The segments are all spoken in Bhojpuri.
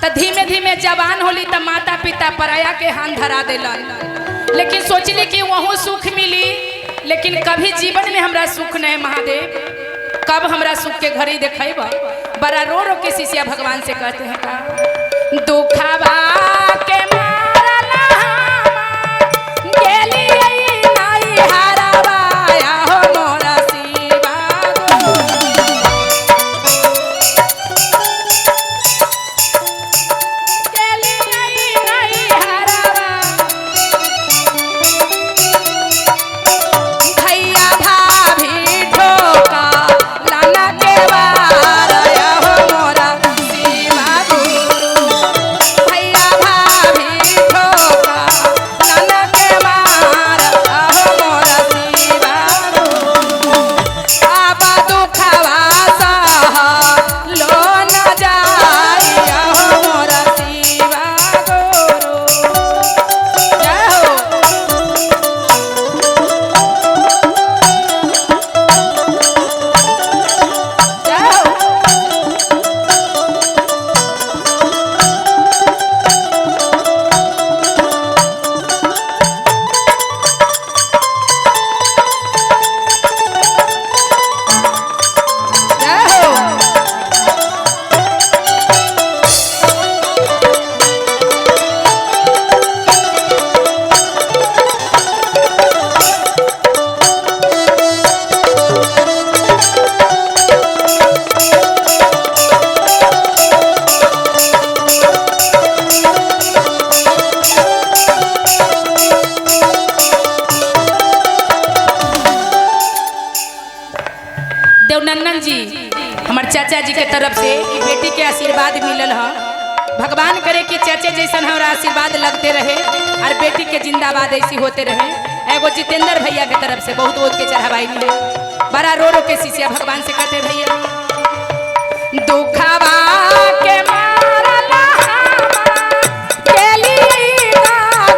तो धीमे धीमे जवान होली तो माता पिता पराया के हाथ धरा दिलन, लेकिन सोचली कि वहाँ सुख मिली, लेकिन कभी जीवन में हमरा सुख नहीं महादेव, कब हमरा सुख के घड़ी देखेब। बड़ा रो रो के शिष्या भगवान से कहते हैं का दुखवा के मारला गेली नाई हारावाया हो मोरा शिवा गो। गेली नाई हारावा भैया भाभी ठोका लाना के वाराया हो मोरा शिवा गुरु। भैया भाभी ठोका लाना के वाराया हो मोरा शिवा गुरु। आबा दुखवा सह लो न जाइया हो मोरा शिवा गुरु। जय हो। जय हो। जय हो। देवनंदन जी हमार चाचा जी के तरफ से ई बेटी के आशीर्वाद मिलल है। भगवान करे कि चाचा जैसन हमारा आशीर्वाद लगते रहे और बेटी के जिंदाबाद ऐसी होते रहे। एगो जितेंद्र भैया के तरफ से बहुत बहुत के चढ़ावाई मिले। बड़ा रो रो के शिष्या भगवान से कहते भैया दुखवा के मारला गेली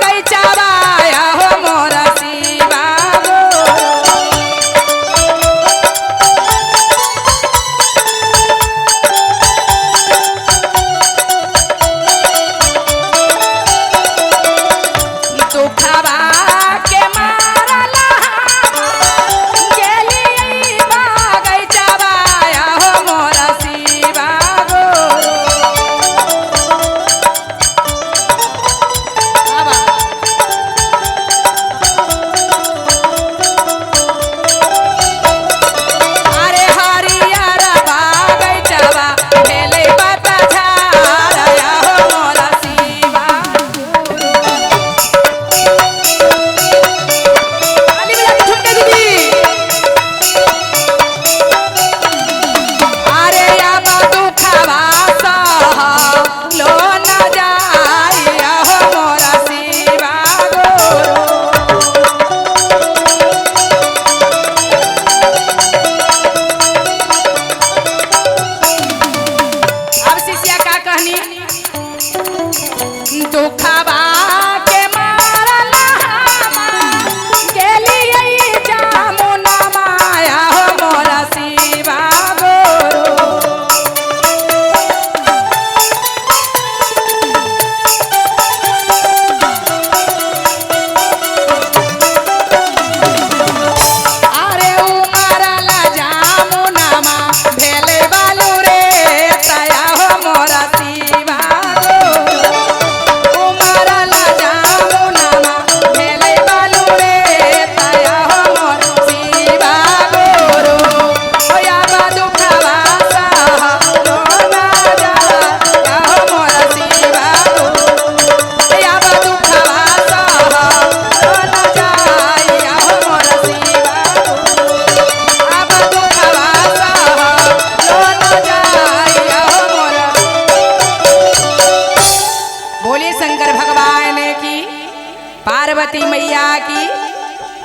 गई चबाया हो मोरा शिवा गो। दुखवा के मारला गेली गई चबाया हो मोरा शिवा गो। बाबा अरे हरियर बागै चबा भेलै पता झारया हो मोरा शिवा गुरु। ताली बजा के ठुमके दीदी। अरे आबा दुखवा सह लो न जाइया हो मोरा शिवा गुरु। अब शिष्या का कहनी दुखवा के मारला गेली जामुना माया हो मोरा शिवा गुरु। अरे उमरला जामुनामा भेलै बालू रे तया हो मोरा शिवा गुरु। उमरला जामुनामा भेलै बालू रे तया हो मोरा शिवा गुरु। ओया बा दुखवा सह लो न जाइया हो मोरा शिवा गुरु। ओया बा दुखवा सह लो न जाइया हो मोरा शिवा गुरु। आबा दुखवा सह लो न जाइया हो मोरा। बोलिए शंकर भगवान की, पार्वती मैया की।